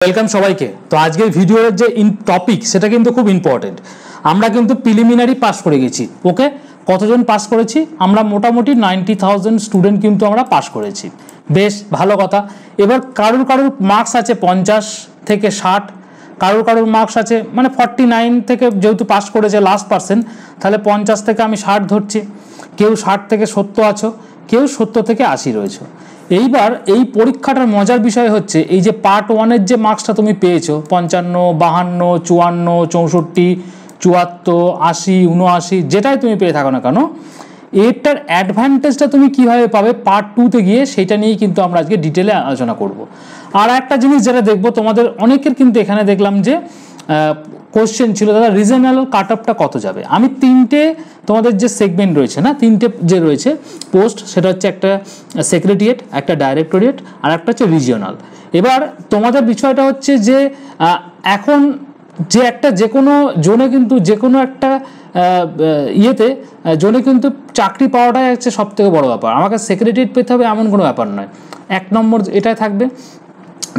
Welcome সবাইকে। তো আজকের ভিডিওর যে টপিক সেটা কিন্তু খুব ইম্পর্টেন্ট। আমরা কিন্তু প্রিলিমিনারি পাস করে গেছি। ওকে, কতজন পাস করেছি? আমরা মোটামুটি 90,000 স্টুডেন্ট কিন্তু আমরা পাস করেছি। বেশ ভালো কথা। এবার কারুর মার্কস আছে 50 থেকে 60, কারুর মার্কস আছে মানে 49 থেকে, যেহেতু পাস করেছে লাস্ট পার্সেন্ট, তাহলে 50 থেকে আমি 60 ধরছি। কেউ 60 থেকে 70 আছো, কেউ 70 থেকে 80 রয়েছে। এইবার এই পরীক্ষাটার মজার বিষয় হচ্ছে এই যে পার্ট ওয়ানের যে মার্কসটা তুমি পেয়েছো 55, 52, 54, 64, 74, 80, 79, যেটাই তুমি পেয়ে থাকো না কেন, এটার অ্যাডভান্টেজটা তুমি কীভাবে পাবে পার্ট টুতে গিয়ে, সেটা নিয়েই কিন্তু আমরা আজকে ডিটেলে আলোচনা করব। আর একটা জিনিস যেটা দেখবো, তোমাদের অনেকের কিন্তু এখানে দেখলাম যে কোশ্চেন ছিল, দাদা রিজনাল কাট অফটা কত যাবে। আমি তিনটে তোমাদের যে সেগমেন্ট রয়েছে না, তিনটে যে রয়েছে পোস্ট, সেটা হচ্ছে একটা সেক্রেটারিয়েট, একটা ডাইরেক্টরেট, আর একটা হচ্ছে রিজিওনাল। এবার তোমাদের বিষয়টা হচ্ছে যে এখন যে একটা যে কোনো জোনে কিন্তু যে কোনো একটা জোনে কিন্তু চাকরি পাওয়াটাই হচ্ছে সব থেকে বড়ো ব্যাপার। আমাকে সেক্রেটারিয়েট পেতে হবে এমন কোনো ব্যাপার নয়, 1 নম্বর এটাই থাকবে।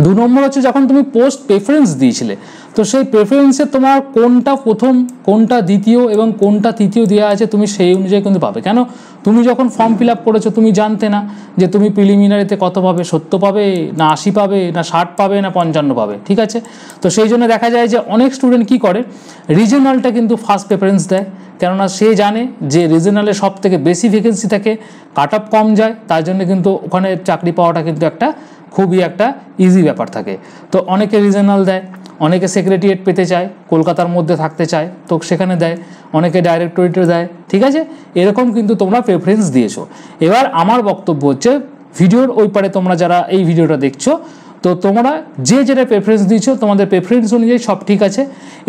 2 নম্বর হচ্ছে যখন তুমি পোস্ট প্রেফারেন্স দিয়েছিলে, তো সেই প্রেফারেন্সে তোমার কোনটা প্রথম, কোনটা দ্বিতীয় এবং কোনটা তৃতীয় দেওয়া আছে, তুমি সেই অনুযায়ী কিন্তু পাবে। কেন, তুমি যখন ফর্ম ফিল আপ করেছো তুমি জানতে না যে তুমি প্রিলিমিনারিতে কত পাবে, 70 পাবে না 80 পাবে না 60 পাবে না 55 পাবে, ঠিক আছে। তো সেই জন্য দেখা যায় যে অনেক স্টুডেন্ট কী করে, রিজিওনালটা কিন্তু ফার্স্ট প্রেফারেন্স দেয়, কেননা সে জানে যে রিজিওনালে সব থেকে বেশি ভ্যাকেন্সি থাকে, কাট অফ কম যায়, তার জন্য কিন্তু ওখানে চাকরি পাওয়াটা কিন্তু একটা খুবই একটা ইজি ব্যাপার থাকে। তো অনেকে রিজনাল দেয়, অনেকে সেক্রেটারিয়েট পেতে চায়, কলকাতার মধ্যে থাকতে চায়, তো সেখানে দেয়, অনেকে ডাইরেক্টরেটে দেয়, ঠিক আছে। এরকম কিন্তু তোমরা প্রেফারেন্স দিয়েছো। এবার আমার বক্তব্য হচ্ছে, ভিডিওর ওই পারে তোমরা যারা এই ভিডিওটা দেখছো, তো তোমরা যে যেটা প্রেফারেন্স দিয়েছো তোমাদের প্রেফারেন্স অনুযায়ী সব ঠিক আছে।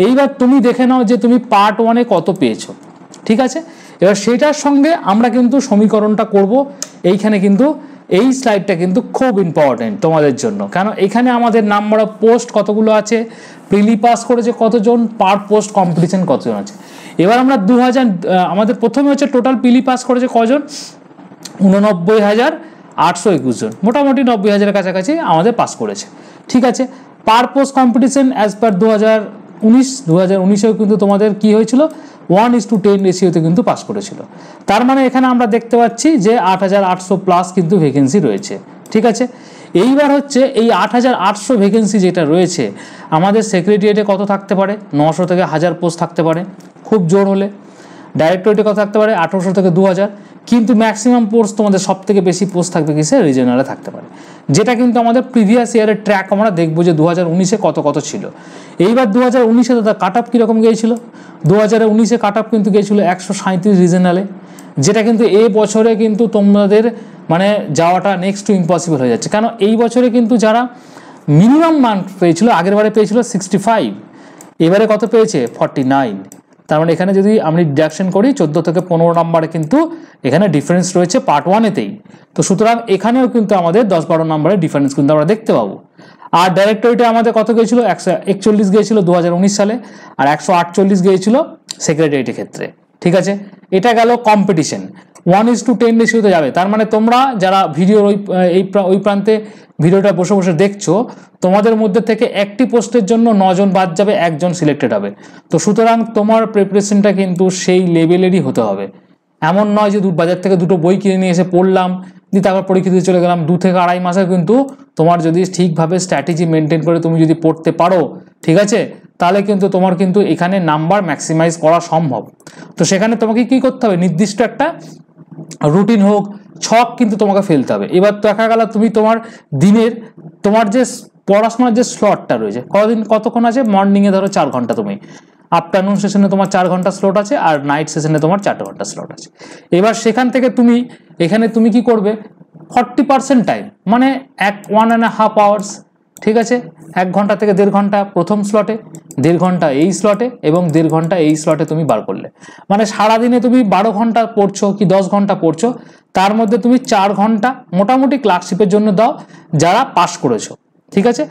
এইবার তুমি দেখে নাও যে তুমি পার্ট ওয়ানে কত পেয়েছো, ঠিক আছে। এবার সেটার সঙ্গে আমরা কিন্তু সমীকরণটা করব। এইখানে কিন্তু এই স্লাইডটা কিন্তু খুব ইম্পর্টেন্ট তোমাদের জন্য, কেন এখানে আমাদের নাম্বার অফ পোস্ট কতগুলো আছে, প্রিলি পাস করেছে কতজন, পার পোস্ট কম্পিটিশন কতজন আছে। এবার আমরা আমাদের প্রথমে হচ্ছে টোটাল প্রিলি পাস করেছে কজন, 89,821 জন, মোটামুটি 90,000-এর কাছাকাছি আমাদের পাস করেছে, ঠিক আছে। পার পোস্ট কম্পিটিশন অ্যাজ পার 2019-2019-এও কিন্তু তোমাদের কি হয়েছিল, 1:10 রেশিওতে কিন্তু পাস করেছিল। তার মানে এখানে আমরা দেখতে পাচ্ছি যে 8,800 প্লাস কিন্তু ভ্যাকেন্সি রয়েছে, ঠিক আছে। এইবার হচ্ছে এই 8,800 ভ্যাকেন্সি যেটা রয়েছে, আমাদের সেক্রেটারিয়েটে কত থাকতে পারে, 900 থেকে 1000 পোস্ট থাকতে পারে খুব জোর হলে। ডাইরেক্টরেটে কত থাকতে পারে, 1800 থেকে 2000। কিন্তু ম্যাক্সিমাম পোস্ট তোমাদের সব থেকে বেশি পোস্ট থাকবে কিসে, রিজনালে থাকতে পারে, যেটা কিন্তু আমাদের প্রিভিয়াস ইয়ারের ট্র্যাক আমরা দেখবো যে 2019-এ কত ছিল। এইবার 2019-এ দাদা কাট অফ কীরকম গিয়েছিল, 2019-এ কাট অফ কিন্তু গিয়েছিল 137 রিজনালে, যেটা কিন্তু এই বছরে কিন্তু তোমাদের মানে যাওয়াটা নেক্সট টু ইম্পসিবল হয়ে যাচ্ছে। কেন, এই বছরে কিন্তু যারা মিনিমাম মার্ক পেয়েছিল, আগের বারে পেয়েছিল 65, এবারে কত পেয়েছে 49। তার মানে এখানে যদি আমি ডিডাকশন করি 14 থেকে 15 নম্বরে কিন্তু এখানে ডিফারেন্স রয়েছে পার্ট ওয়ানেতেই। তো সুতরাং এখানেও কিন্তু আমাদের 10-12 নম্বরের ডিফারেন্স কিন্তু আমরা দেখতে পাবো। আর ডাইরেক্টরেটে আমাদের কত গিয়েছিল, 141 গিয়েছিল 2019 সালে, আর 148 গিয়েছিল সেক্রেটারিয়েটের ক্ষেত্রে, ঠিক আছে। এটা গেল কম্পিটিশন, 1:10 রেশিওতে যাবে। তার মানে তোমরা যারা ভিডিওর ওই প্রান্তে ভিডিওটা বসে বসে দেখছো, তোমাদের মধ্যে থেকে একটি পোস্টের জন্য 9 জন বাদ যাবে, 1 জন সিলেক্টেড হবে। তো সুতরাং তোমার প্রিপারেশনটা কিন্তু সেই লেভেলেরই হতে হবে। এমন নয় যে বাজার থেকে দুটো বই কিনে নিয়ে এসে পড়লাম, দিয়ে তারপর পরীক্ষা দিয়ে চলে গেলাম। 2 থেকে 2.5 মাসে কিন্তু তোমার যদি ঠিকভাবে স্ট্র্যাটেজি মেনটেন করে তুমি যদি পড়তে পারো, ঠিক আছে, তাহলে কিন্তু তোমার কিন্তু এখানে নাম্বার ম্যাক্সিমাইজ করা সম্ভব। তো সেখানে তোমাকে কি করতে হবে, নির্দিষ্ট একটা রুটিন হোক, ছক কিন্তু তোমাকে ফেলতে হবে। এবার দেখা গেল তুমি তোমার দিনের তোমার যে পড়াশোনার যে স্লটটা রয়েছে, কতক্ষণ আছে, মর্নিংয়ে ধরো 4 ঘন্টা, তুমি আফটারনুন সেশনে তোমার 4 ঘন্টা স্লট আছে, আর নাইট সেশনে তোমার 4 ঘন্টা স্লট আছে। এবার সেখান থেকে তুমি এখানে তুমি কি করবে, 40% টাইম মানে 1.5 আওয়ার্স, ঠিক আছে। 1 ঘন্টা থেকে 1.5 ঘন্টা প্রথম স্লটে, 1.5 ঘন্টা এই স্লটে এবং 1.5 ঘন্টা এই স্লটে তুমি বার করলে, মানে সারাদিনে তুমি 12 ঘন্টা পড়ছো কি 10 ঘন্টা পড়ছো, তার মধ্যে তুমি 4 ঘন্টা মোটামুটি ক্লার্কশিপের জন্য দাও যারা পাস করেছো, ঠিক আছে।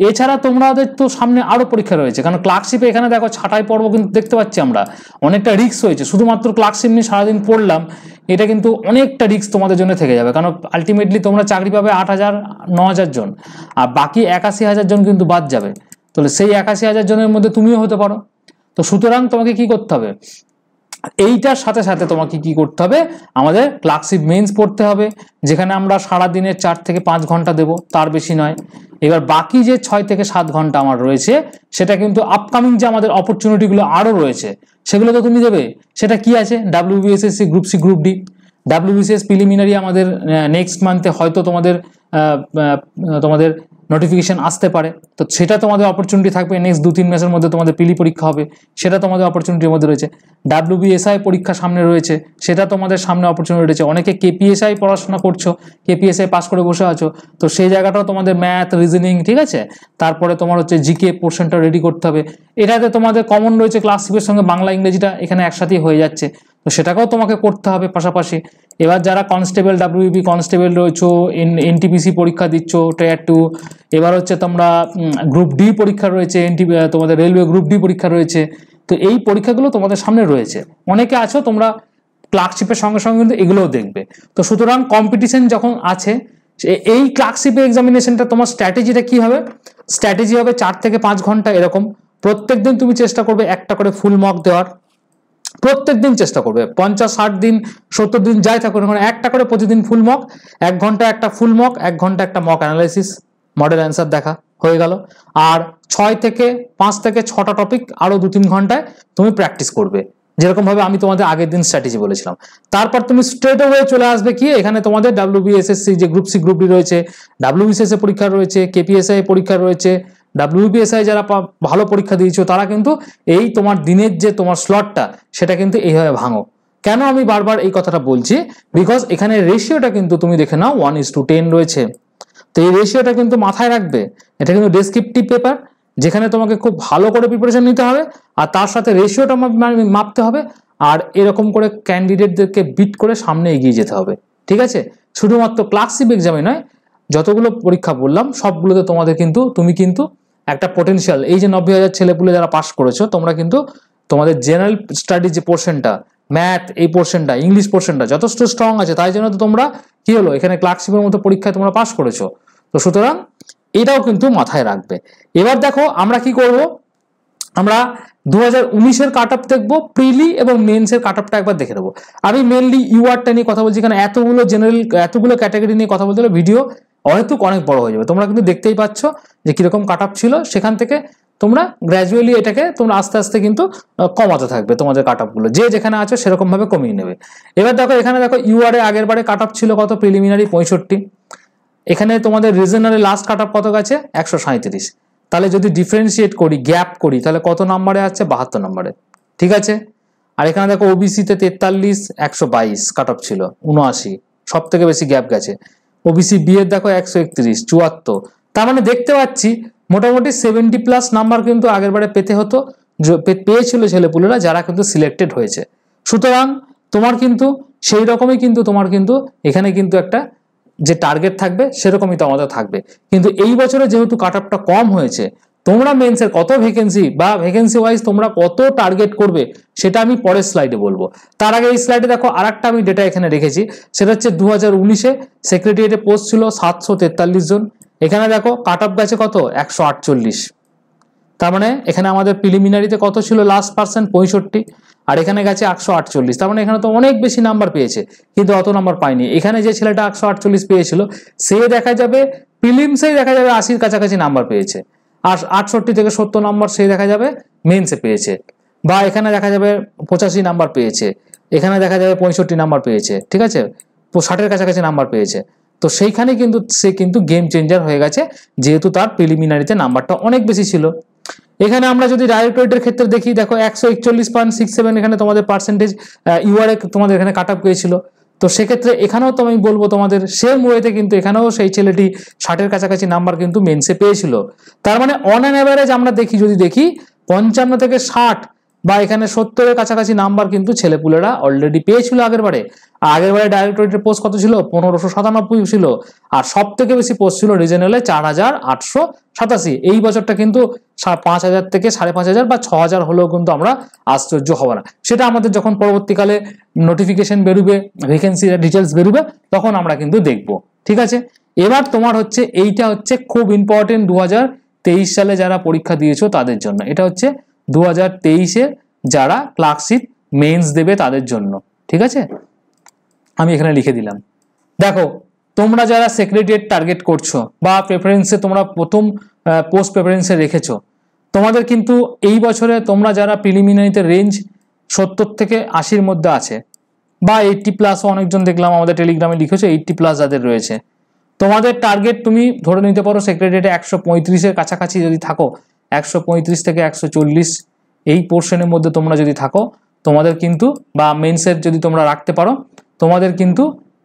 এছাড়া তোমাদের তো সামনে আরো পরীক্ষা রয়েছে, কারণ ক্লার্কশিপে এখানে দেখো ছাঁটাই পর্ব কিন্তু দেখতে পাচ্ছি আমরা, অনেকটা রিস্ক হয়েছে। শুধুমাত্র ক্লার্কশিপ নিয়ে সারাদিন পড়লাম, এটা কিন্তু অনেকটা রিস্ক তোমাদের জন্য থেকে যাবে, কারণ আলটিমেটলি তোমরা চাকরি পাবে 8,000 9,000 জন, আর বাকি 81,000 জন কিন্তু বাদ যাবে। তাহলে সেই 81,000 জনের মধ্যে তুমিও হতে পারো। তো সুতরাং তোমাকে কি করতে হবে, এইটার সাথে সাথে তোমাকে কি করতে হবে, আমাদের ক্লার্কশিপ মেন্স পড়তে হবে, যেখানে আমরা সারাদিনের 4 থেকে 5 ঘন্টা দেবো, তার বেশি নয়। এবার বাকি যে 6 থেকে 7 ঘন্টা আমার রয়েছে, সেটা কিন্তু আপকামিং যে আমাদের অপরচুনিটিগুলো আরও রয়েছে সেগুলো তো তুমি দেবে। সেটা কি আছে, WBSSC group C group D, WBCS preliminary আমাদের নেক্সট মান্থে হয়তো তোমাদের নোটিফিকেশন আসতে পারে, তো সেটা তোমাদের অপরচুনিটি থাকবে। নেক্সট 2-3 মাসের মধ্যে তোমাদের পিলি পরীক্ষা হবে, সেটা তোমাদের অপরচুনিটির মধ্যে রয়েছে। WBSI পরীক্ষা সামনে রয়েছে, সেটা তোমাদের সামনে অপরচুনিটি রয়েছে। অনেকে KPSI পড়াশোনা করছো, KPSI পাস করে বসে আছো, তো সেই জায়গাটাও তোমাদের ম্যাথ রিজনিং, ঠিক আছে। তারপরে তোমার হচ্ছে জিকে পোর্শনটা রেডি করতে হবে। এটাতে তোমাদের কমন রয়েছে ক্লাসিকের সঙ্গে বাংলা ইংরেজিটা এখানে একসাথেই হয়ে যাচ্ছে, তো সেটাকেও তোমাকে করতে হবে পাশাপাশি। এবার যারা কনস্টেবল WBB কনস্টেবল রয়েছো, NTPC পরীক্ষা দিচ্ছ টায়ার 2, এবার হচ্ছে তোমরা গ্রুপ ডি পরীক্ষা রয়েছে, তোমাদের রেলওয়ে গ্রুপ ডি পরীক্ষা রয়েছে, তো এই পরীক্ষাগুলো তোমাদের সামনে রয়েছে। অনেকে আছো তোমরা ক্লার্কশিপের সঙ্গে সঙ্গে কিন্তু এগুলোও দেখবে। তো সুতরাং কম্পিটিশন যখন আছে, এই ক্লার্কশিপের এক্সামিনেশনটা তোমার স্ট্র্যাটেজিটা কি হবে, স্ট্র্যাটেজি হবে 4 থেকে 5 ঘন্টা এরকম। প্রত্যেকদিন তুমি চেষ্টা করবে একটা করে ফুল মক দেওয়ার, প্রত্যেকদিন চেষ্টা করবে, 50 60 দিন 70 দিন যাই থাকুন, একটা করে প্রতিদিন ফুল মক, 1 ঘন্টা একটা ফুল মক, 1 ঘন্টা একটা মক অ্যানালাইসিস, মডেল অ্যান্সার দেখা হয়ে গেল। আর 5 থেকে 6টা টপিক আরো 2-3 ঘন্টায় তুমি প্র্যাকটিস করবে, যেরকম ভাবে আমি তোমাদের আগের দিন স্ট্র্যাটেজি বলেছিলাম। তারপর তুমি স্ট্রেট অ্যাওয়ে চলে আসবে কি, এখানে তোমাদের WBSSC যে গ্রুপ সি গ্রুপ ডি রয়েছে, WBCS পরীক্ষা রয়েছে, KPSI পরীক্ষা রয়েছে, WBSI যারা ভালো পরীক্ষা দিয়েছো তারা কিন্তু এই তোমার দিনের যে তোমার স্লটটা সেটা কিন্তু এইভাবে ভাঙো। কেন আমি বারবার এই কথাটা বলছি, বিকজ এখানে রেশিওটা কিন্তু তুমি দেখে নাও 1:10 রয়েছে। তো এই রেশিওটা কিন্তু মাথায় রাখবে, এটা কিন্তু ডেসক্রিপটিভ পেপার, যেখানে তোমাকে খুব ভালো করে প্রিপারেশন নিতে হবে, আর তার সাথে রেশিওটা মাপতে হবে, আর এরকম করে ক্যান্ডিডেটদেরকে বিট করে সামনে এগিয়ে যেতে হবে, ঠিক আছে। শুধুমাত্র ক্লার্কশিপ এক্সামে নয়, যতগুলো পরীক্ষা বললাম সবগুলোতে তুমি কিন্তু একটা পোটেনশিয়াল, এই যে 90,000 ছেলেপুলে যারা পাস করেছো, তোমরা কিন্তু তোমাদের জেনারেল স্টাডি যে পোর্শনটা, ম্যাথ এই পোর্শনটা, ইংলিশ পোর্শনটা যথেষ্ট স্ট্রং আছে, তাই জন্য তো তোমরা কি হলো এখানে ক্লার্কশিপের মতো পরীক্ষায় তোমরা পাস করেছো। তো সুতরাং এটাও কিন্তু মাথায় রাখবে। এবার দেখো আমরা কি করব, আমরা 2019-এর কাট অফ দেখবো, প্রিলি এবং মেন্সের কাট অফটা একবার দেখে নেবো। আমি মেনলি ইউআরটা নিয়ে কথা বলছি, কারণ এতগুলো ক্যাটাগরি নিয়ে কথা বলতে হলে ভিডিও অনেক বড় হয়ে যাবে। তোমরা কিন্তু দেখতেই পাচ্ছ যে কিরকম কাট অফ ছিল, সেখান থেকে তোমরা গ্র্যাজুয়ালি এটাকে তোমরা আস্তে আস্তে কিন্তু কমাতে থাকবে, তোমাদের কাট অফগুলো যে যেখানে আছো সেরকম ভাবে কমিয়ে নেবে। এবার দেখো এখানে দেখো ইউআরে আগের বারে কাট অফ ছিল কত, প্রিলিমিনারি 65, এখানে তোমাদের রিজনালে লাস্ট কাট অফ কত গেছে 137। তাহলে যদি ডিফারেন্সিয়েট করি, গ্যাপ করি, তাহলে কত নম্বরে আছে 72 নম্বরে, ঠিক আছে। আর এখানে দেখো ওবিসিতে 43, 122 কাট অফ ছিল, 79, সব থেকে বেশি গ্যাপ গেছে। ওবিসি বি এর দেখো 131, 74। তার মানে দেখতে পাচ্ছি মোটামুটি 70+ নাম্বার কিন্তু আগের বারে পেতে হতো, পেয়েছিল ছেলেপুলেরা যারা কিন্তু সিলেক্টেড হয়েছে। সুতরাং তোমার কিন্তু সেই রকমই কিন্তু তোমার কিন্তু এখানে কিন্তু একটা যে টার্গেট থাকবে সেরকমই তো আমাদের থাকবে। কিন্তু এই বছরে যেহেতু কাট অফটা কম হয়েছে, তোমরা মেন্সের কত ভ্যাকেন্সি বা ভ্যাকেন্সি ওয়াইজ তোমরা কত টার্গেট করবে সেটা আমি পরের স্লাইডে বলবো। তার আগে এই স্লাইডে দেখো আরেকটা আমি ডেটা এখানে রেখেছি, সেটা হচ্ছে 2019-এ সেক্রেটারিয়েটে পোস্ট ছিল 743 জন, এখানে দেখো কাট অফ গেছে কত 148। তার মানে এখানে আমাদের প্রিলিমিনারিতে কত ছিল লাস্ট পার্সেন্ট 65, আর এখানে গেছে 148। তার মানে এখানে তো অনেক বেশি নাম্বার পেয়েছে, কিন্তু অত নাম্বার পায়নি। এখানে যে ছেলেটা 148 পেয়েছিল সে দেখা যাবে প্রিলিমসেই দেখা যাবে 80-র কাছাকাছি নাম্বার পেয়েছে, আর 68 থেকে 70 নাম্বার সে দেখা যাবে মেন্সে পেয়েছে, বা এখানে দেখা যাবে 85 নাম্বার পেয়েছে, এখানে দেখা যাবে 65 নাম্বার পেয়েছে, ঠিক আছে, 60-এর কাছাকাছি নাম্বার পেয়েছে। তো সেইখানে কিন্তু সে কিন্তু গেম চেঞ্জার হয়ে গেছে, যেহেতু তার প্রিলিমিনারিতে নাম্বারটা অনেক বেশি ছিল। এখানে আমরা যদি ডাইরেক্টরেটের ক্ষেত্রে দেখি, দেখো 141.67 এখানে তোমাদের পার্সেন্টেজ ইউআরএ তোমাদের এখানে কাট অফ পেয়েছিল। তো সেক্ষেত্রে এখানেও তো আমি বলবো তোমাদের সেম ওয়েতে কিন্তু এখানেও সেই ছেলেটি 60-এর কাছাকাছি নাম্বার কিন্তু মেন্সে পেয়েছিল। তার মানে অন অ্যান অ্যাভারেজ আমরা যদি দেখি 55 থেকে 60 বা এখানে 70-এর কাছাকাছি নাম্বার কিন্তু ছেলেপুলেরা অলরেডি পেয়েছিল আগেরবারে। ডাইরেক্টরেটের পোস্ট কত ছিল? 1597 ছিল। আর সব থেকে বেশি পোস্ট ছিল রিজনালে 4887। এই বছরটা কিন্তু 5000 থেকে 5500 বা 6000 হলেও কিন্তু আমরা আশ্চর্য হব না। সেটা আমাদের যখন পরবর্তীকালে নোটিফিকেশন বেরোবে, ভ্যাকেন্সি ডিটেলস বেরোবে, তখন আমরা কিন্তু দেখব। ঠিক আছে, এবার তোমার হচ্ছে এইটা হচ্ছে খুব ইম্পর্টেন্ট 2023 সালে যারা পরীক্ষা দিয়েছো তাদের জন্য। এটা হচ্ছে 2023-এ যারা ক্লার্কশিপ মেন্স দেবে তাদের জন্য। ঠিক আছে, আমি এখানে লিখে দিলাম। দেখো, তোমরা যারা সেক্রেটারিয়েট টার্গেট করছো বা প্রেফারেন্সে তোমরা প্রথম পোস্ট প্রেফারেন্সে রেখেছো, তোমাদের কিন্তু এই বছরে তোমরা যারা প্রিলিমিনারিতে রেঞ্জ 70 থেকে 80-র মধ্যে আছে বা 80+, অনেকজন দেখলাম আমাদের টেলিগ্রামে লিখেছো 80+ যাদের রয়েছে, তোমাদের টার্গেট তুমি ধরে নিতে পারো সেক্রেটারিয়েটে 135-এর কাছাকাছি যদি থাকো, 135 থেকে 140 এই পোর্শনের মধ্যে তোমরা যদি থাকো, তোমাদের কিন্তু বা মেন্সের যদি তোমরা রাখতে পারো, তোমাদের কিন্তু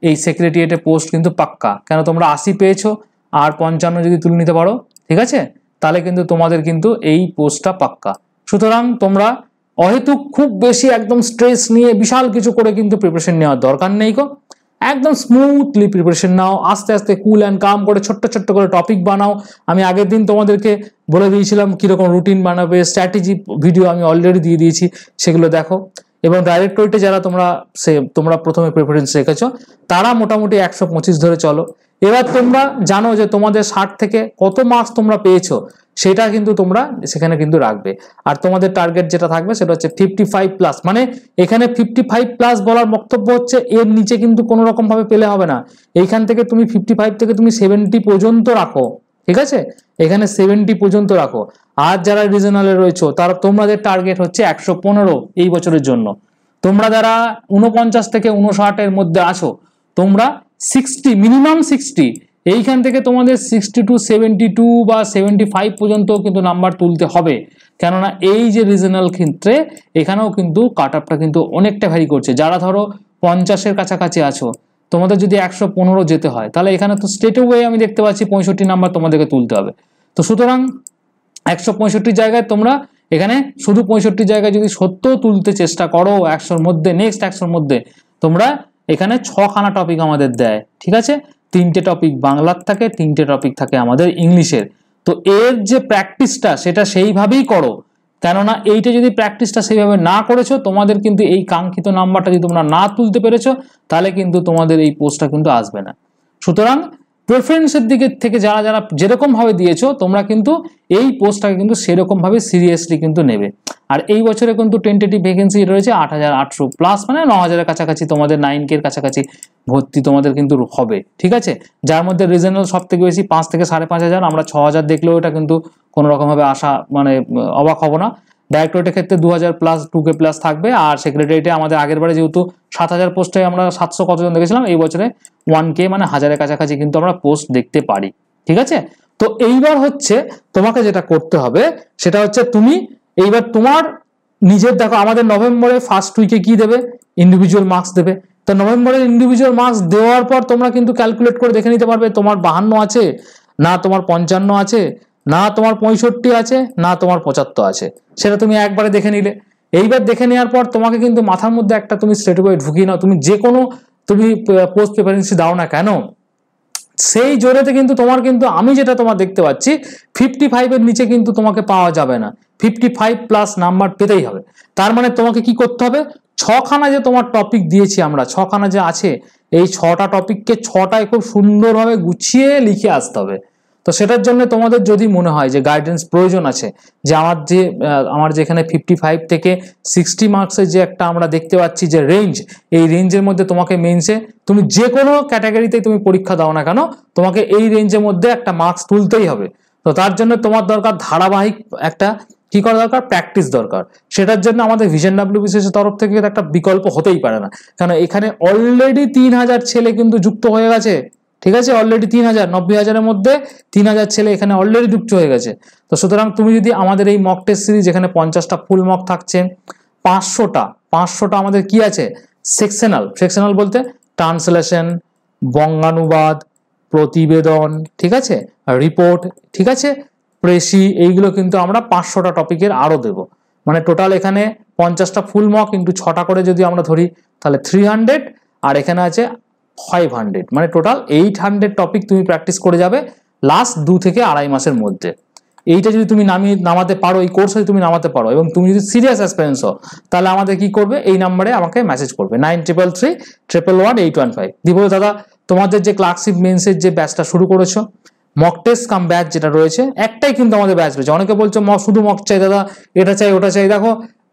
এই সেক্রেটারিয়েটে পোস্ট কিন্তু পাক্কা। কেন, তোমরা 80 পেয়েছো আর 55 যদি তুলে নিতে পারো, ঠিক আছে, তাহলে কিন্তু তোমাদের কিন্তু এই পোস্টটা পাক্কা। সুতরাং তোমরা অহেতুক খুব বেশি একদম স্ট্রেস নিয়ে বিশাল কিছু করে কিন্তু প্রিপারেশন নেওয়ার দরকার নেই গো। একদম স্মুথলি প্রিপারেশন নাও, আস্তে আস্তে কুল অ্যান্ড কাম করে ছোট্ট ছোট্ট করে টপিক বানাও। আমি আগের দিন তোমাদেরকে বলে দিয়েছিলাম কিরকম রুটিন বানাবে, স্ট্র্যাটেজি ভিডিও আমি অলরেডি দিয়ে দিয়েছি, সেগুলো দেখো। এবং ডাইরেক্টরেটে যারা তোমরা প্রথমে প্রেফারেন্স রেখেছো তারা মোটামুটি 125 ধরে চলো। এবার তোমরা জানো যে তোমাদের 60 থেকে কত মার্কস তোমরা পেয়েছো, সেটা কিন্তু তোমরা সেখানে কিন্তু রাখবে। আর তোমাদের টার্গেট যেটা থাকবে সেটা হচ্ছে 55+। মানে এখানে 55+ বলার বক্তব্য হচ্ছে এর নিচে কিন্তু কোনো রকম ভাবে পেলে হবে না। এইখান থেকে তুমি 55 থেকে তুমি 70 পর্যন্ত রাখো। ঠিক আছে, এখানে 70 পর্যন্ত রাখো। আর যারা রিজনালে রয়েছে তারা তোমাদের টার্গেট হচ্ছে 115 এই বছরের জন্য। তোমরা যারা 49 থেকে 59-এর মধ্যে আছো, তোমরা 60, মিনিমাম 60, এইখান থেকে তোমাদের 62, 72 বা 75 পর্যন্ত কিন্তু নাম্বার তুলতে হবে। কেননা এই যে রিজনাল ক্ষেত্রে এখানেও কিন্তু কাট আপটা কিন্তু অনেকটা ভ্যারি করছে। যারা ধরো 50-এর কাছাকাছি আছো, তোমাদের যদি 115 যেতে হয়, তাহলে এখানে তো স্ট্রেট ওয়ে আমি দেখতে পাচ্ছি 65 নাম্বার তোমাদেরকে তুলতে হবে। তো সুতরাং 165 জায়গায় তোমরা এখানে শুধু 65 জায়গায় যদি 70 তুলতে চেষ্টা করো 100-র মধ্যে, নেক্সট 100-র মধ্যে, তোমরা এখানে 6খানা টপিক আমাদের দেয়। ঠিক আছে, 3টে টপিক বাংলার থাকে, 3টে টপিক থাকে আমাদের ইংলিশের। তো এর যে প্র্যাকটিসটা সেটা সেইভাবেই করো। কেননা এইটা যদি প্র্যাকটিসটা সেইভাবে না করেছো, তোমাদের কিন্তু এই কাঙ্ক্ষিত নাম্বারটা যদি তোমরা না তুলতে পেরেছো, তাহলে কিন্তু তোমাদের এই পোস্টটা কিন্তু আসবে না। সুতরাং প্রেফারেন্সের দিকে থেকে যারা যারা যেরকম ভাবে দিয়েছো, তোমরা কিন্তু এই পোস্টটাকে কিন্তু সেরকম ভাবে সিরিয়াসলি কিন্তু নেবে। আর এই বছরে কিন্তু টেন্টেটিভ ভ্যাকেন্সি রয়েছে 8800+, মানে 9000-এর কাছাকাছি, তোমাদের 9K-এর কাছাকাছি ভর্তি তোমাদের কিন্তু হবে। ঠিক আছে, যার মধ্যে রিজনাল সব থেকে বেশি 5 থেকে 5500, আমরা 6000 দেখলেও এটা কিন্তু কোনো রকম ভাবে আশা মানে অবাক হব না। ডাইরেক্টরেটের ক্ষেত্রে 2000+, 2K+ থাকবে। আর সেক্রেটারিয়েটে আমাদের আগের বারে যেহেতু 7000 পোস্টে আমরা 700 কতজন দেখেছিলাম, এই বছরে 1K মানে 1000-এর কাছাকাছি কিন্তু আমরা পোস্ট দেখতে পারি। ঠিক আছে, তো এইবার হচ্ছে তোমাকে যেটা করতে হবে সেটা হচ্ছে তুমি এইবার তোমার নিজের দেখো, আমাদের নভেম্বরে ফার্স্ট উইকে কি দেবে, ইন্ডিভিজুয়াল মার্কস দেবে। তো নভেম্বরের ইন্ডিভিজুয়াল মার্কস দেওয়ার পর তোমরা কিন্তু ক্যালকুলেট করে দেখে নিতে পারবে তোমার 52 আছে না, তোমার 55 আছে না, তোমার 65 আছে না, তোমার 75 আছে। সেটা তুমি একবারে দেখে নিলে। এইবার দেখে নেওয়ার পর তোমাকে কিন্তু মাথার মধ্যে একটা তুমি স্ট্রেট ওয়ে ঢুকিয়ে নাও, তুমি যে কোনো তুমি পোস্ট প্রেফারেন্সি দাও না কেন, সেই জোরেতে কিন্তু তোমার কিন্তু আমি যেটা তোমার দেখতে পাচ্ছি 55-এর নিচে কিন্তু তোমাকে পাওয়া যাবে না, 55+ নাম্বার পেতেই হবে। তার মানে তোমাকে কি করতে হবে, 6খানা যে তোমার টপিক দিয়েছি আমরা, 6খানা যে আছে, এই 6টা টপিককে 6টায় খুব সুন্দরভাবে গুছিয়ে লিখে আসতে হবে। তো সেটার জন্য তোমাদের যদি মনে হয় যে গাইডেন্স প্রয়োজন আছে, যে আমার যেখানে 55 থেকে 60 মার্কসের যে একটা আমরা দেখতে পাচ্ছি যে রেঞ্জ, এই রেঞ্জের মধ্যে তোমাকে মেন্সে তুমি যে কোনো ক্যাটাগরিতে তুমি পরীক্ষা দাও না কেন, তোমাকে এই রেঞ্জের মধ্যে একটা মার্কস তুলতেই হবে। তো তার জন্য তোমার দরকার ধারাবাহিক একটা কি করা দরকার, প্র্যাকটিস দরকার। সেটার জন্য আমাদের ভিশন WBCS এর তরফ থেকে একটা বিকল্প হতেই পারে না, কারণ এখানে অলরেডি 3000 ছেলে কিন্তু যুক্ত হয়ে গেছে। ঠিক আছে, অলরেডি 3000, 90,000-এর মধ্যে 3000 ছেলে এখানে অলরেডি যুক্ত হয়ে গেছে। তো সুতরাং তুমি যদি আমাদের এই মক টেস্ট সিরিজ, যেখানে 50টা ফুল মক থাকছে, 500টা আমাদের কি আছে সেকশনাল বলতে ট্রান্সলেশন, বঙ্গানুবাদ, প্রতিবেদন, ঠিক আছে, রিপোর্ট, ঠিক আছে, প্রেসি, এইগুলো কিন্তু আমরা 500টা টপিকের আরো দেব। মানে টোটাল এখানে 50টা ফুল মক ইন্টু 6টা করে যদি আমরা ধরি তাহলে 300, আর এখানে আছে 500, মানে টোটাল 800 টপিক তুমি প্র্যাকটিস করে যাবে লাস্ট 2 থেকে 2.5 মাসের মধ্যে। এইটা যদি তুমি নামাতে পারো, এই কোর্সে তুমি নামাতে পারো এবং তুমি যদি সিরিয়াস অ্যাসপিরেন্টস হও, তাহলে আমাদের কি করবে, এই নাম্বারে আমাকে মেসেজ করবে 9333111815 দিয়ে বলবে দাদা তোমাদের যে ক্লার্কশিপ মেন্সের যে ব্যাচটা শুরু করেছো, মক টেস্ট কাম ব্যাচ যেটা রয়েছে, একটাই কিন্তু আমাদের ব্যাচ রয়েছে। অনেকে বলছো শুধু মক চাই দাদা, এটা চাই ওটা চাই। দেখো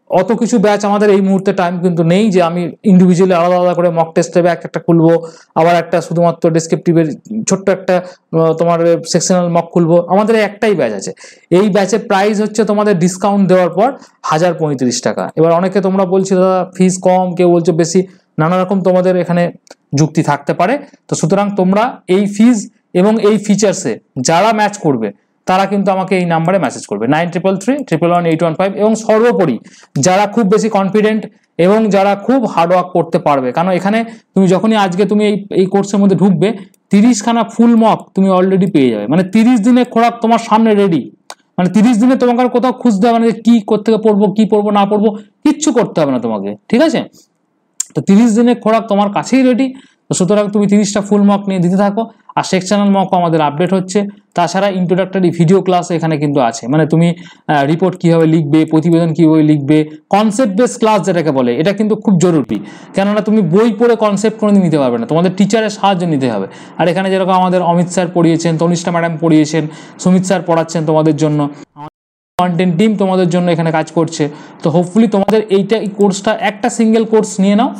অত কিছু ব্যাচ আমাদের এই মুহূর্তে টাইম কিন্তু নেই যে আমি ইন্ডিভিজুয়ালি আলাদা আলাদা করে মক টেস্টের ব্যাচ একটা খুলবো, আবার একটা শুধুমাত্র ডেসক্রিপটিভের ছোট্ট একটা তোমার সেকশনাল মক খুলবো। আমাদের একটাই ব্যাচ আছে। এই ব্যাচের প্রাইস হচ্ছে তোমাদের ডিসকাউন্ট দেওয়ার পর 1035 টাকা। এবার অনেকে তোমরা বলছো দাদা ফিস কম, কেউ বলছো বেশি, নানা রকম তোমাদের এখানে যুক্তি থাকতে পারে। তো সুতরাং তোমরা এই ফিজ এবং এই ফিচার্সে যারা ম্যাচ করবে তারা কিন্তু আমাকে এই নাম্বারে মেসেজ করবে 9333111815। এবং সর্বোপরি যারা খুব বেশি কনফিডেন্ট এবং যারা খুব হার্ডওয়ার্ক করতে পারবে, কারণ এখানে তুমি যখনই আজকে তুমি এই কোর্সের মধ্যে ঢুকবে 30খানা ফুল মক তুমি অলরেডি পেয়ে যাবে। মানে 30 দিনের খোরাক তোমার সামনে রেডি। মানে 30 দিনে তোমাকে কোথাও খুঁজতে হবে না যে কি করতে পড়বো, কি পড়বো না পড়বো, কিচ্ছু করতে হবে না তোমাকে, ঠিক আছে? তো 30 দিনের খোরাক তোমার কাছেই রেডি। তো সুতরাং তুমি 30টা ফুল মক নিয়ে দিতে থাকো। আর সেকশনাল মকও আমাদের আপডেট হচ্ছে। তাছাড়া ইন্ট্রোডাক্টরি ভিডিও ক্লাস এখানে কিন্তু আছে। মানে তুমি রিপোর্ট কিভাবে লিখবে, প্রতিবেদন কিভাবে লিখবে, কনসেপ্ট বেস ক্লাস যেটাকে বলে, এটা কিন্তু খুব জরুরি। কেননা তুমি বই পড়ে কনসেপ্ট কোনোদিন নিতে পারবে না, তোমাদের টিচারের সাহায্য নিতে হবে। আর এখানে যেরকম আমাদের অমিত স্যার পড়িয়েছেন, তনিষ্ঠা ম্যাডাম পড়িয়েছেন, সুমিত স্যার পড়াচ্ছেন তোমাদের জন্য, কন্টেন্ট টিম তোমাদের জন্য এখানে কাজ করছে। তো হোপফুলি তোমাদের এই কোর্সটা একটা সিঙ্গেল কোর্স নিয়ে নাও,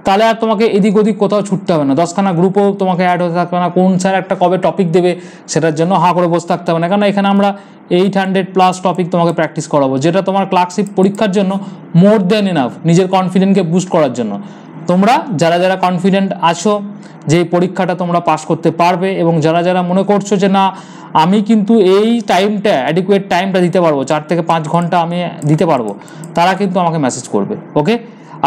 তাহলে আর তোমাকে এদিক ওদিক কোথাও ছুটতে হবে না। 10খানা গ্রুপও তোমাকে অ্যাড হতে থাকবে না, কোন স্যার একটা কবে টপিক দেবে সেটার জন্য হাঁ করে বসে থাকতে হবে না। কারণ এখানে আমরা 800+ টপিক তোমাকে প্র্যাকটিস করাবো, যেটা তোমার ক্লার্কশিপ পরীক্ষার জন্য মোর দেন এনাফ, নিজের কনফিডেন্সকে বুস্ট করার জন্য। তোমরা যারা যারা কনফিডেন্ট আছো যে পরীক্ষাটা তোমরা পাস করতে পারবে, এবং যারা যারা মনে করছো যে না আমি কিন্তু এই টাইমটা অ্যাডিকুয়েট টাইমটা দিতে পারবো, 4 থেকে 5 ঘন্টা আমি দিতে পারবো, তারা কিন্তু আমাকে মেসেজ করবে। ওকে,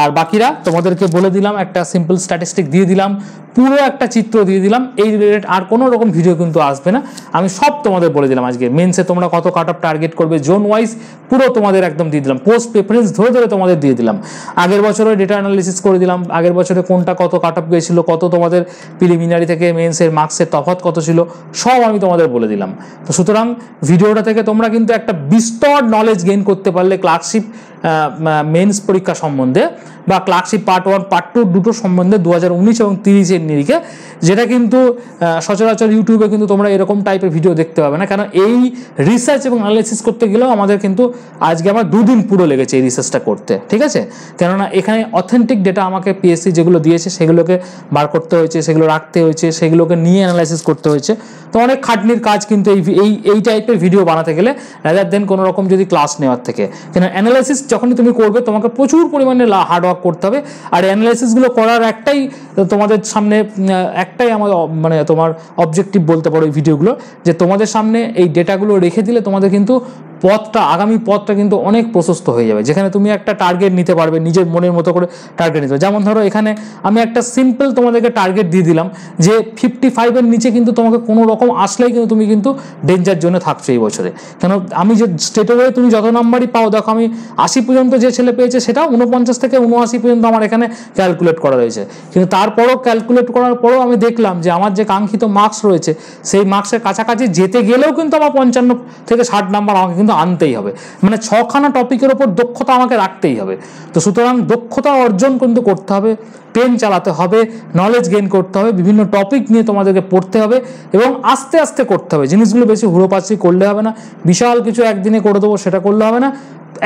আর বাকিরা তোমাদেরকে বলে দিলাম, একটা সিম্পল স্ট্যাটিস্টিক দিয়ে দিলাম, পুরো একটা চিত্র দিয়ে দিলাম। এই রিলেটেড আর কোনো রকম ভিডিও কিন্তু আসবে না, আমি সব তোমাদের বলে দিলাম। আজকে মেন্সে তোমরা কত কাট অফ টার্গেট করবে জোন ওয়াইজ পুরো তোমাদের একদম দিয়ে দিলাম। পোস্ট প্রেফারেন্স ধরে ধরে তোমাদের দিয়ে দিলাম। আগের বছরে ডেটা অ্যানালিসিস করে দিলাম, আগের বছরে কোনটা কত কাট অফ গিয়েছিল, কত তোমাদের প্রিলিমিনারি থেকে মেন্সের মার্কসের তফাৎ কত ছিল, সব আমি তোমাদের বলে দিলাম। তো সুতরাং ভিডিওটা থেকে তোমরা কিন্তু একটা বিস্তর নলেজ গেইন করতে পারলে ক্লার্কশিপ মেন্স পরীক্ষা সম্বন্ধে, বা ক্লার্কশিপ পার্ট 1 পার্ট 2 দুটো সম্বন্ধে 2019 এবং 30-এর নিরিখে, যেটা কিন্তু সচরাচর ইউটিউবে কিন্তু তোমরা এরকম টাইপের ভিডিও দেখতে পাবে না। কারণ এই রিসার্চ এবং অ্যানালিসিস করতে গেলেও আমাদের কিন্তু আজকে আমার 2 দিন পুরো লেগেছে এই রিসার্চটা করতে, ঠিক আছে? কেননা এখানে অথেন্টিক ডেটা আমাকে পিএসসি যেগুলো দিয়েছে সেগুলোকে বার করতে হয়েছে, সেগুলো রাখতে হয়েছে, সেগুলোকে নিয়ে অ্যানালাইসিস করতে হয়েছে। তো অনেক খাটনির কাজ কিন্তু এই টাইপের ভিডিও বানাতে গেলে, রাদার দেন কোনো রকম যদি ক্লাস নেওয়ার থেকে। কেন অ্যানালাইসিস যখনই তুমি করবে তোমাকে প্রচুর পরিমাণে হার্ডওয়ার্ক করতে হবে। আর অ্যানালাইসিসগুলো করার একটাই তোমাদের সামনে, একটাই আমার মানে তোমার অবজেক্টিভ বলতে পারো এই ভিডিওগুলো, যে তোমাদের সামনে এই ডেটাগুলো রেখে দিলে তোমাদের কিন্তু আগামী পথটা কিন্তু অনেক প্রশস্ত হয়ে যাবে, যেখানে তুমি একটা টার্গেট নিতে পারবে, নিজের মনের মতো করে টার্গেট নিতে পারবে। যেমন ধরো এখানে আমি একটা সিম্পল তোমাদেরকে টার্গেট দিয়ে দিলাম যে 55-এর নিচে কিন্তু তোমাকে কোনো রকম আসলেই কিন্তু তুমি কিন্তু ডেঞ্জার জোনে থাকছো এই বছরে। কেন আমি যে স্টেটের ওয়ে তুমি যত নাম্বারই পাও, দেখো আমি 80 পর্যন্ত যে ছেলে পেয়েছে সেটা 49 থেকে 79 পর্যন্ত আমার এখানে ক্যালকুলেট করা রয়েছে। কিন্তু তারপরও ক্যালকুলেট করার পরেও আমি দেখলাম যে আমার যে কাঙ্ক্ষিত মার্কস রয়েছে সেই মার্কসের কাছাকাছি যেতে গেলেও কিন্তু আমার 55 থেকে 60 নাম্বার আমাকে কিন্তু আনতেই হবে। মানে 6খানা টপিকের ওপর দক্ষতা আমাকে রাখতেই হবে। তো সুতরাং দক্ষতা অর্জন কিন্তু করতে হবে, পেন চালাতে হবে, নলেজ গেইন করতে হবে, বিভিন্ন টপিক নিয়ে তোমাদেরকে পড়তে হবে এবং আস্তে আস্তে করতে হবে। জিনিসগুলো বেশি হুড়োপাচি করলে হবে না, বিশাল কিছু একদিনে করে দেবো সেটা করলে হবে না।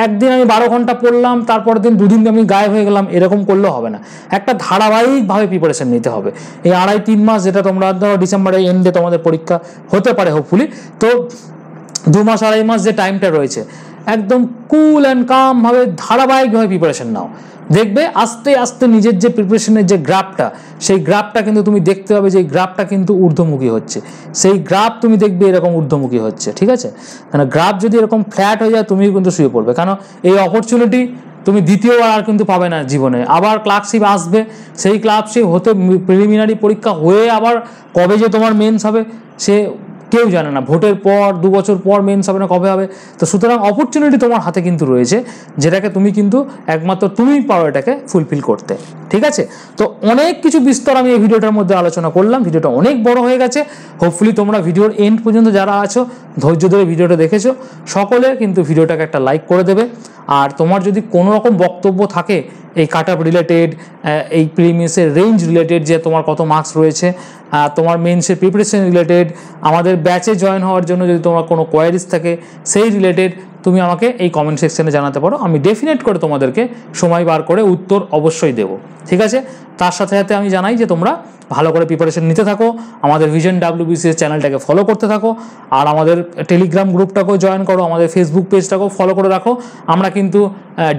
একদিন আমি 12 ঘন্টা পড়লাম, তারপর দিন 2 দিন আমি গায়েব হয়ে গেলাম, এরকম করলেও হবে না। একটা ধারাবাহিকভাবে প্রিপারেশন নিতে হবে। এই 2.5-3 মাস, যেটা তোমরা ধরো ডিসেম্বরের এন্ডে তোমাদের পরীক্ষা হতে পারে হোপফুলি, তো 2 মাস 2.5 মাস যে টাইমটা রয়েছে, একদম কুল অ্যান্ড কাম ভাবে ধারাবাহিকভাবে প্রিপারেশন নাও। দেখবে আস্তে আস্তে নিজের যে প্রিপারেশনের যে গ্রাফটা, সেই গ্রাফটা কিন্তু তুমি দেখতে পাবে যে গ্রাফটা কিন্তু ঊর্ধ্বমুখী হচ্ছে। সেই গ্রাফ তুমি দেখবে এরকম ঊর্ধ্বমুখী হচ্ছে, ঠিক আছে? কারণ গ্রাফ যদি এরকম ফ্ল্যাট হয়ে যায় তুমি কিন্তু শুয়ে পড়বে। কারণ এই অপরচুনিটি তুমি দ্বিতীয়বার আর কিন্তু পাবে না জীবনে। আবার ক্লার্কশিপ আসবে, সেই ক্লার্কশিপ হতে প্রিলিমিনারি পরীক্ষা হয়ে আবার কবে যে তোমার মেন্স হবে সে কেউ জানে না, ভোটের পর 2 বছর পর মেন্স হবে না কবে হবে। তো সুতরাং অপরচুনিটি তোমার হাতে কিন্তু রয়েছে, যেটাকে তুমি কিন্তু একমাত্র তুমিই পারো এটাকে ফুলফিল করতে। ঠিক আছে, তো অনেক কিছু বিস্তর আমি এই ভিডিওটার মধ্যে আলোচনা করলাম, ভিডিওটা অনেক বড় হয়ে গেছে। হোপফুলি তোমরা ভিডিওর এন্ড পর্যন্ত যারা আছো, ধৈর্য ধরে ভিডিওটা দেখেছো, সকলে কিন্তু ভিডিওটাকে একটা লাইক করে দেবে। আর তোমার যদি কোনো রকম বক্তব্য থাকে এই কাট আপ রিলেটেড, এই প্রিলিমিসের রেঞ্জ রিলেটেড, যে তোমার কত মার্কস রয়েছে, তোমার মেন্সের প্রিপারেশন রিলেটেড, আমাদের ব্যাচে জয়েন হওয়ার জন্য যদি তোমার কোনো কোয়ারিজ থাকে সেই রিলেটেড, তুমি আমাকে এই কমেন্ট সেকশনে জানাতে পারো। আমি ডেফিনেট করে তোমাদেরকে সময় বার করে উত্তর অবশ্যই দেবো। ঠিক আছে, তার সাথে সাথে আমি জানাই যে তোমরা ভালো করে প্রিপারেশন নিতে থাকো, আমাদের ভিশন WBCS চ্যানেলটাকে ফলো করতে থাকো, আর আমাদের টেলিগ্রাম গ্রুপটাকেও জয়েন করো, আমাদের ফেসবুক পেজটাকেও ফলো করে রাখো। আমরা কিন্তু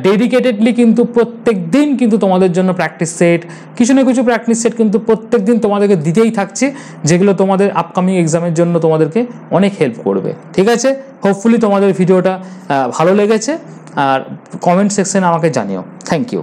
ডেডিকেটেডলি কিন্তু প্রত্যেক দিন কিন্তু তোমাদের জন্য প্র্যাকটিস সেট, কিছু না কিছু প্র্যাকটিস সেট কিন্তু প্রত্যেক দিন তোমাদেরকে দিতেই থাকছে, যেগুলো তোমাদের আপকামিং এক্সামের জন্য তোমাদেরকে অনেক হেল্প করবে। ঠিক আছে, হোপফুলি তোমাদের ভিডিওটা ভালো লেগেছে, আর কমেন্ট সেকশনে আমাকে জানিও। Thank you.